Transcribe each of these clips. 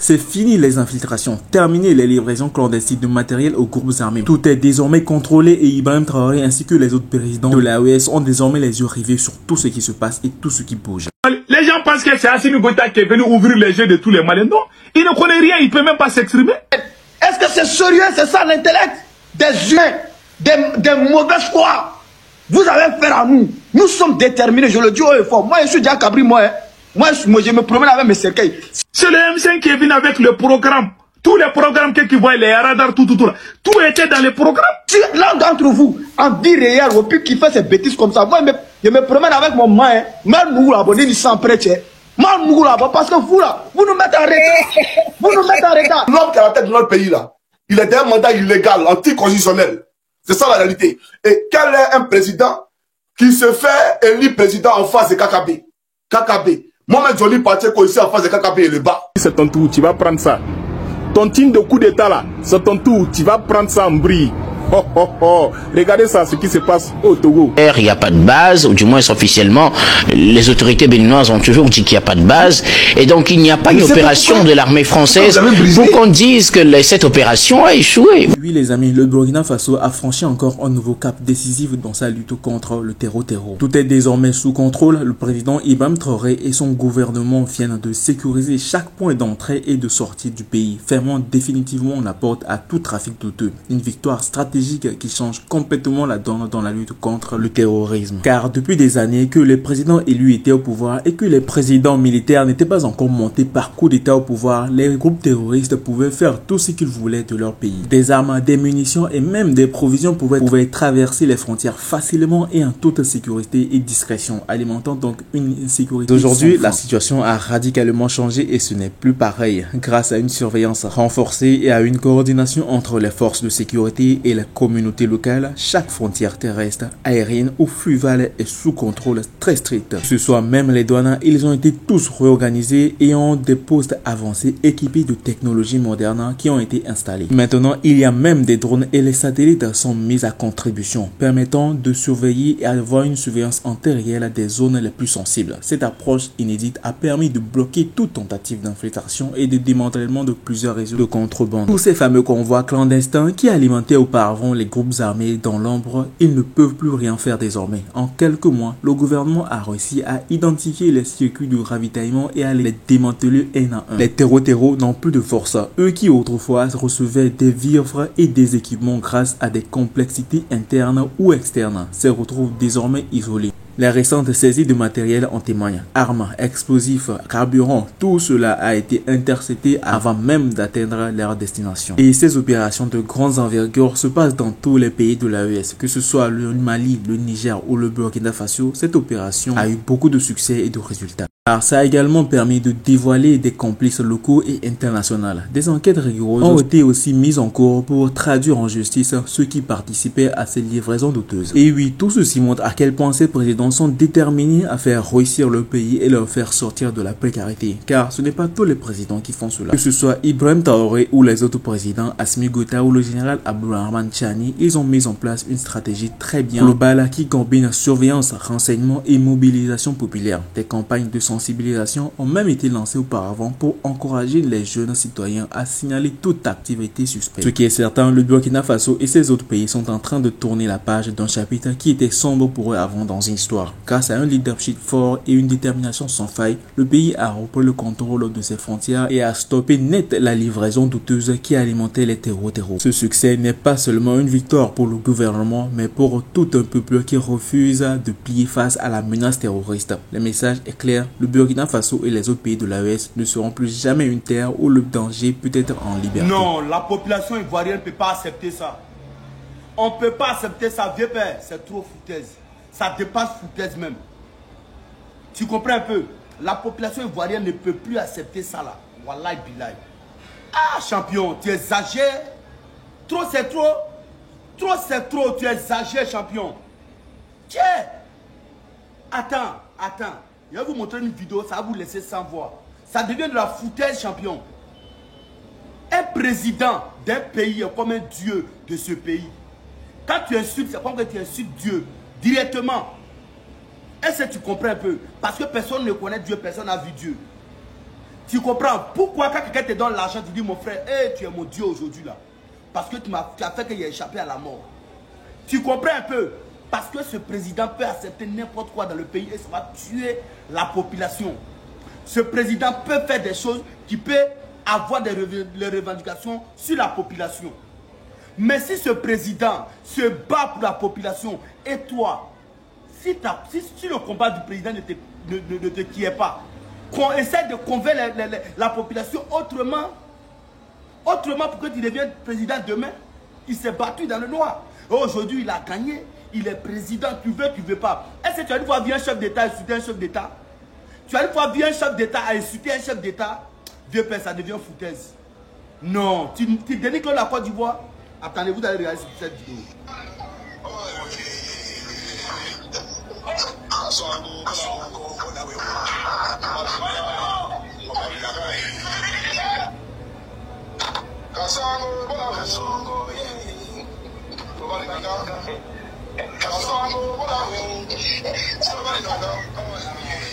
C'est fini les infiltrations, terminé les livraisons clandestines de matériel aux groupes armés. Tout est désormais contrôlé et Ibrahim Traoré ainsi que les autres présidents de l'AES ont désormais les yeux rivés sur tout ce qui se passe et tout ce qui bouge. Les gens pensent que c'est Assimi Goïta qui est venu ouvrir les yeux de tous les Maliens. Non, il ne connaît rien, il ne peut même pas s'exprimer. Est-ce que c'est sérieux, c'est ça l'intellect des humains, des mauvais foi? Vous avez affaire à nous. Nous sommes déterminés, je le dis haut et fort. Moi, je suis déjà Cabri, moi, je me promène avec mes cercueils. C'est le M5 qui est venu avec le programme. Tous les programmes qu'ils voient, les radars, tout là. Tout était dans les programmes. Si l'un d'entre vous, en dit réel, au plus qui fait ces bêtises comme ça, moi, je me promène avec mon main, mal mougou là-bas, ni sans prêcher. Mal mougou là-bas, parce que vous là, vous nous mettez en retard. Vous nous mettez en retard. L'homme qui a la tête de notre pays là, il est un mandat illégal, anticonstitutionnel. C'est ça la réalité. Et quel est un président qui se fait élire président en face de KKB? KKB. Mohamed Joli Pacheco ici en face de KKB et le bas. C'est ton tour, tu vas prendre ça. Ton team de coup d'état là, c'est ton tour, tu vas prendre ça en brie. Oh, oh, oh. Regardez ça, ce qui se passe au Togo. Il n'y a pas de base, ou du moins officiellement, les autorités béninoises ont toujours dit qu'il n'y a pas de base. Et donc il n'y a pas une opération de l'armée française pour qu'on dise que cette opération a échoué. Oui les amis, le Burkina Faso a franchi encore un nouveau cap décisif dans sa lutte contre le terreau. Tout est désormais sous contrôle. Le président Ibrahim Traoré et son gouvernement viennent de sécuriser chaque point d'entrée et de sortie du pays, fermant définitivement la porte à tout trafic douteux. Une victoire stratégique qui change complètement la donne dans la lutte contre le terrorisme. Car depuis des années que les présidents élus étaient au pouvoir et que les présidents militaires n'étaient pas encore montés par coup d'état au pouvoir, les groupes terroristes pouvaient faire tout ce qu'ils voulaient de leur pays. Des armes, des munitions et même des provisions pouvaient traverser les frontières facilement et en toute sécurité et discrétion, alimentant donc une insécurité. Aujourd'hui, la situation a radicalement changé et ce n'est plus pareil. Grâce à une surveillance renforcée et à une coordination entre les forces de sécurité et la communauté locale, chaque frontière terrestre, aérienne ou fluviale est sous contrôle très strict. Que ce soit même les douanes, ils ont été tous réorganisés et ont des postes avancés équipés de technologies modernes qui ont été installés. Maintenant, il y a même des drones et les satellites sont mis à contribution, permettant de surveiller et avoir une surveillance en temps réel des zones les plus sensibles. Cette approche inédite a permis de bloquer toute tentative d'infiltration et de démantèlement de plusieurs réseaux de contrebande. Tous ces fameux convois clandestins qui alimentaient auparavant les groupes armés dans l'ombre, ils ne peuvent plus rien faire désormais. En quelques mois, le gouvernement a réussi à identifier les circuits de ravitaillement et à les démanteler un à un. Les terreaux n'ont plus de force. Eux qui autrefois recevaient des vivres et des équipements grâce à des complexités internes ou externes se retrouvent désormais isolés. Les récentes saisies de matériel en témoignent. Armes, explosifs, carburant, tout cela a été intercepté avant même d'atteindre leur destination. Et ces opérations de grandes envergures se passent dans tous les pays de l'AES, que ce soit le Mali, le Niger ou le Burkina Faso. Cette opération a eu beaucoup de succès et de résultats. Car ça a également permis de dévoiler des complices locaux et internationaux. Des enquêtes rigoureuses ont été aussi mises en cours pour traduire en justice ceux qui participaient à ces livraisons douteuses. Et oui, tout ceci montre à quel point ces présidents sont déterminés à faire réussir le pays et leur faire sortir de la précarité. Car ce n'est pas tous les présidents qui font cela. Que ce soit Ibrahim Traoré ou les autres présidents, Assimi Goïta ou le général Abdourahmane Tchani, ils ont mis en place une stratégie très bien globale qui combine surveillance, renseignement et mobilisation populaire. Des campagnes de sensibilisation ont même été lancées auparavant pour encourager les jeunes citoyens à signaler toute activité suspecte. Ce qui est certain, le Burkina Faso et ses autres pays sont en train de tourner la page d'un chapitre qui était sombre pour eux avant dans une histoire. Grâce à un leadership fort et une détermination sans faille, le pays a repris le contrôle de ses frontières et a stoppé net la livraison douteuse qui alimentait les terreaux. Ce succès n'est pas seulement une victoire pour le gouvernement, mais pour tout un peuple qui refuse de plier face à la menace terroriste. Le message est clair, le Burkina Faso et les autres pays de l'AES ne seront plus jamais une terre où le danger peut être en liberté. Non, la population ivoirienne ne peut pas accepter ça. On ne peut pas accepter ça, vieux père. C'est trop foutaise. Ça dépasse foutaise même. Tu comprends un peu? La population ivoirienne ne peut plus accepter ça là. Wallahi billahi. Ah champion, tu exagères. Trop c'est trop. Trop c'est trop, tu exagères champion. Tiens. Attends. Je vais vous montrer une vidéo, ça va vous laisser sans voix. Ça devient de la foutaise champion. Un président d'un pays est comme un dieu de ce pays. Quand tu insultes, c'est comme que tu insultes Dieu. Directement. Est-ce que tu comprends un peu? Parce que personne ne connaît Dieu, personne n'a vu Dieu. Tu comprends? Pourquoi quand quelqu'un te donne l'argent, tu dis mon frère, hey, tu es mon Dieu aujourd'hui là. Parce que tu as fait qu'il ait échappé à la mort. Tu comprends un peu? Parce que ce président peut accepter n'importe quoi dans le pays et ça va tuer la population. Ce président peut faire des choses qui peuvent avoir des revendications sur la population. Mais si ce président se bat pour la population et toi, si le combat du président ne te quitte pas, qu'on essaie de convaincre la population autrement pour que tu deviennes président demain, il s'est battu dans le noir. Aujourd'hui, il a gagné, il est président, tu veux pas. Est-ce que tu as une fois vu un chef d'État insulter un chef d'État? Tu as une fois vu un chef d'État insulter un chef d'État? Vieux père, ça devient foutaise. Non, tu dénigres la Côte d'Ivoire. Attendez-vous d'aller regarder cette vidéo.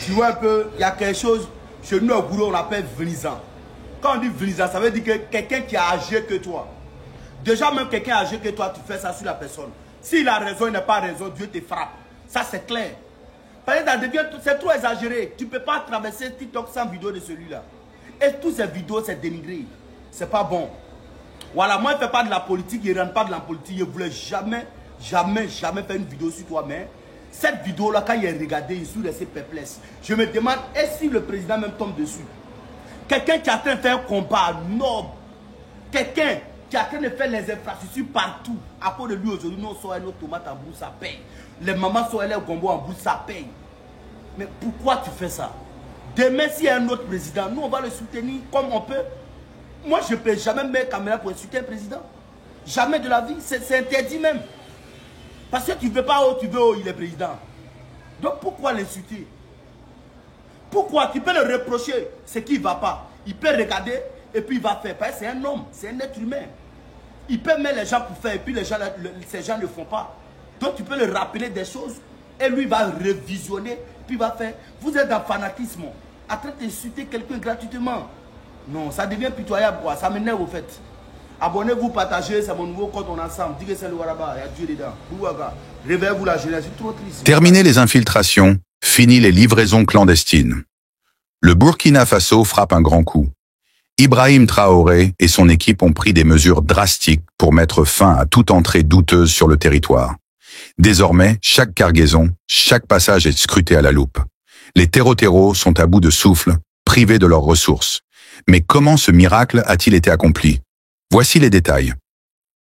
Tu vois un peu, il y a quelque chose, chez nous au boulot on l'appelle vlisant. Quand on dit vlisant, ça veut dire que quelqu'un qui a âgé que toi. Déjà même quelqu'un âgé que toi, tu fais ça sur la personne. S'il a raison, il n'a pas raison, Dieu te frappe. Ça c'est clair. Parce que c'est trop exagéré. Tu ne peux pas traverser TikTok sans vidéo de celui-là. Et toutes ces vidéos, c'est dénigré. C'est pas bon. Voilà, moi je ne fais pas de la politique, je ne rentre pas de la politique. Je ne voulais jamais faire une vidéo sur toi, mais cette vidéo-là, quand il a regardé, il suis resté perplexe. Je me demande, est-ce si le président même tombe dessus? Quelqu'un qui est en train de faire un combat noble, quelqu'un qui est en train de faire les infrastructures partout, à cause de lui aujourd'hui, nous on sort nos tomates en bout, ça paye. Les mamans sortent les gombo en bout, ça paye. Mais pourquoi tu fais ça? Demain, s'il y a un autre président, nous on va le soutenir comme on peut. Moi, je ne peux jamais mettre caméra pour insulter un président. Jamais de la vie. C'est interdit même. Parce que tu ne veux pas, tu veux, il est président. Donc pourquoi l'insulter? Pourquoi? Tu peux le reprocher ce qui ne va pas. Il peut regarder et puis il va faire. Parce que c'est un homme, c'est un être humain. Il peut mettre les gens pour faire et puis ces gens ne le font pas. Donc tu peux le rappeler des choses et lui va révisionner puis il va faire. Vous êtes dans le fanatisme, en train d'insulter quelqu'un gratuitement. Non, ça devient pitoyable quoi, ça m'énerve au fait. Abonnez-vous, partagez, c'est mon nouveau compte, on est ensemble. Dis que c'est le Waraba, il y a Dieu dedans. Bouwaga, réveillez-vous la jeunesse, c'est trop triste. Terminez les infiltrations, fini les livraisons clandestines. Le Burkina Faso frappe un grand coup. Ibrahim Traoré et son équipe ont pris des mesures drastiques pour mettre fin à toute entrée douteuse sur le territoire. Désormais, chaque cargaison, chaque passage est scruté à la loupe. Les terreaux sont à bout de souffle, privés de leurs ressources. Mais comment ce miracle a-t-il été accompli? Voici les détails.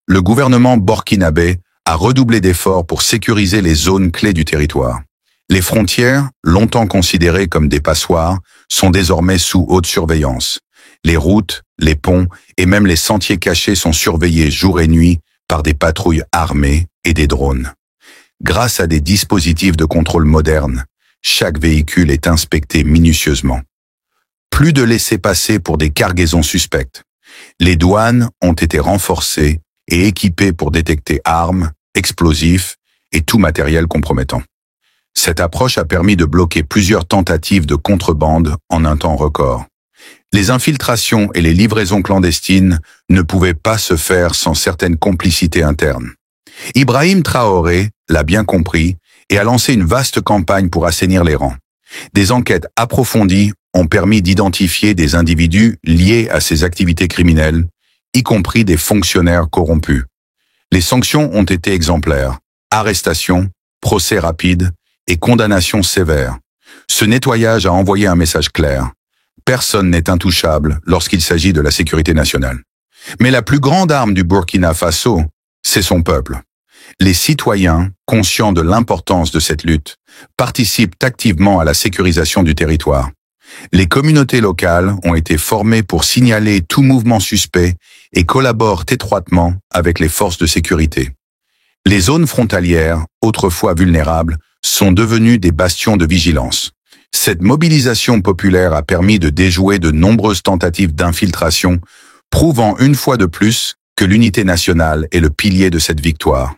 Le gouvernement burkinabé a redoublé d'efforts pour sécuriser les zones clés du territoire. Les frontières, longtemps considérées comme des passoires, sont désormais sous haute surveillance. Les routes, les ponts et même les sentiers cachés sont surveillés jour et nuit par des patrouilles armées et des drones. Grâce à des dispositifs de contrôle modernes, chaque véhicule est inspecté minutieusement. Plus de laissez-passer pour des cargaisons suspectes. Les douanes ont été renforcées et équipées pour détecter armes, explosifs et tout matériel compromettant. Cette approche a permis de bloquer plusieurs tentatives de contrebande en un temps record. Les infiltrations et les livraisons clandestines ne pouvaient pas se faire sans certaines complicités internes. Ibrahim Traoré l'a bien compris et a lancé une vaste campagne pour assainir les rangs. Des enquêtes approfondies ont permis d'identifier des individus liés à ces activités criminelles, y compris des fonctionnaires corrompus. Les sanctions ont été exemplaires. Arrestation, procès rapide et condamnation sévère. Ce nettoyage a envoyé un message clair. Personne n'est intouchable lorsqu'il s'agit de la sécurité nationale. Mais la plus grande arme du Burkina Faso, c'est son peuple. Les citoyens, conscients de l'importance de cette lutte, participent activement à la sécurisation du territoire. Les communautés locales ont été formées pour signaler tout mouvement suspect et collaborent étroitement avec les forces de sécurité. Les zones frontalières, autrefois vulnérables, sont devenues des bastions de vigilance. Cette mobilisation populaire a permis de déjouer de nombreuses tentatives d'infiltration, prouvant une fois de plus que l'unité nationale est le pilier de cette victoire.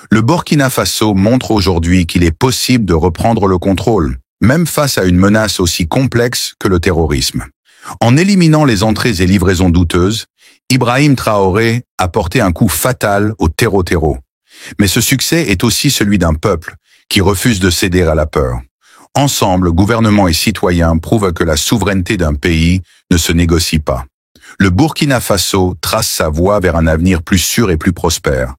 Le Burkina Faso montre aujourd'hui qu'il est possible de reprendre le contrôle, même face à une menace aussi complexe que le terrorisme. En éliminant les entrées et livraisons douteuses, Ibrahim Traoré a porté un coup fatal au terreau-terreau. Mais ce succès est aussi celui d'un peuple qui refuse de céder à la peur. Ensemble, gouvernement et citoyens prouvent que la souveraineté d'un pays ne se négocie pas. Le Burkina Faso trace sa voie vers un avenir plus sûr et plus prospère.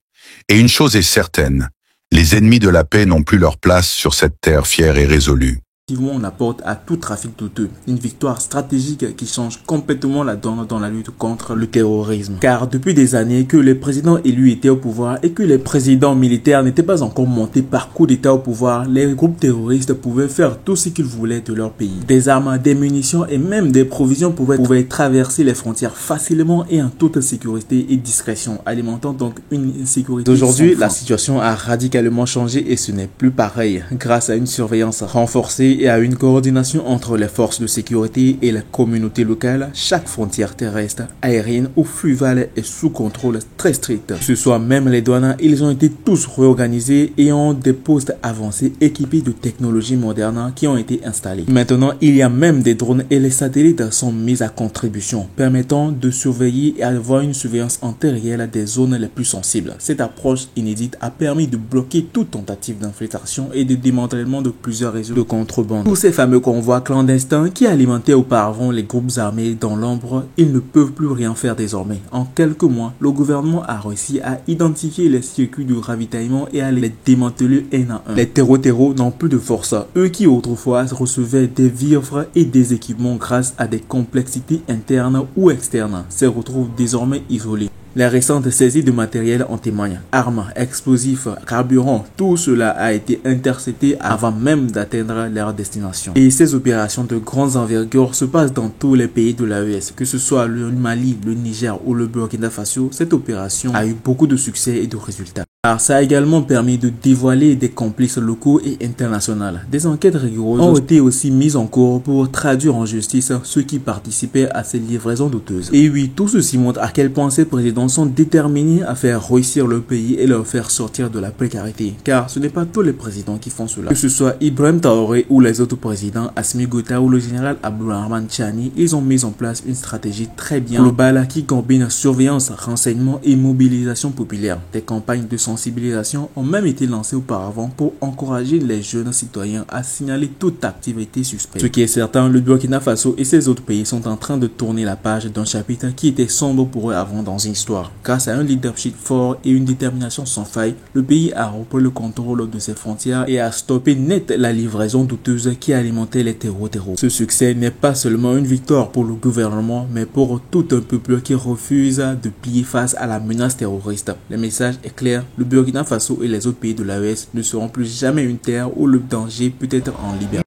Et une chose est certaine, les ennemis de la paix n'ont plus leur place sur cette terre fière et résolue. On apporte à tout trafic douteux une victoire stratégique qui change complètement la donne dans la lutte contre le terrorisme. Car depuis des années que les présidents élus étaient au pouvoir et que les présidents militaires n'étaient pas encore montés par coup d'état au pouvoir, les groupes terroristes pouvaient faire tout ce qu'ils voulaient de leur pays. Des armes, des munitions et même des provisions pouvaient traverser les frontières facilement et en toute sécurité et discrétion, alimentant donc une insécurité. Aujourd'hui, la situation a radicalement changé et ce n'est plus pareil grâce à une surveillance renforcée et à une coordination entre les forces de sécurité et les communautés locales. Chaque frontière terrestre, aérienne ou fluviale est sous contrôle très strict. Que ce soit même les douanes, ils ont été tous réorganisés et ont des postes avancés équipés de technologies modernes qui ont été installés. Maintenant, il y a même des drones et les satellites sont mis à contribution, permettant de surveiller et avoir une surveillance en temps réel des zones les plus sensibles. Cette approche inédite a permis de bloquer toute tentative d'infiltration et de démantèlement de plusieurs réseaux de contrebande. Tous ces fameux convois clandestins qui alimentaient auparavant les groupes armés dans l'ombre, ils ne peuvent plus rien faire désormais. En quelques mois, le gouvernement a réussi à identifier les circuits de ravitaillement et à les démanteler un à un. Les terreaux n'ont plus de force. Eux qui autrefois recevaient des vivres et des équipements grâce à des complexités internes ou externes, se retrouvent désormais isolés. Les récentes saisies de matériel en témoignent. Armes, explosifs, carburant, tout cela a été intercepté avant même d'atteindre leur destination. Et ces opérations de grande envergure se passent dans tous les pays de l'AES, que ce soit le Mali, le Niger ou le Burkina Faso. Cette opération a eu beaucoup de succès et de résultats. Alors, ça a également permis de dévoiler des complices locaux et internationaux. Des enquêtes rigoureuses ont été aussi mises en cours pour traduire en justice ceux qui participaient à ces livraisons douteuses. Et oui, tout ceci montre à quel point ces présidents sont déterminés à faire réussir le pays et leur faire sortir de la précarité. Car ce n'est pas tous les présidents qui font cela. Que ce soit Ibrahim Traoré ou les autres présidents, Assimi Goïta ou le général Abdourahmane Tchani, ils ont mis en place une stratégie très bien globale qui combine surveillance, renseignement et mobilisation populaire. Des campagnes de sensibilisation ont même été lancées auparavant pour encourager les jeunes citoyens à signaler toute activité suspecte. Ce qui est certain, le Burkina Faso et ses autres pays sont en train de tourner la page d'un chapitre qui était sombre pour eux avant dans une histoire. Grâce à un leadership fort et une détermination sans faille, le pays a repris le contrôle de ses frontières et a stoppé net la livraison douteuse qui alimentait les terreaux. Ce succès n'est pas seulement une victoire pour le gouvernement, mais pour tout un peuple qui refuse de plier face à la menace terroriste. Le message est clair, le Burkina Faso et les autres pays de l'AES ne seront plus jamais une terre où le danger peut être en liberté.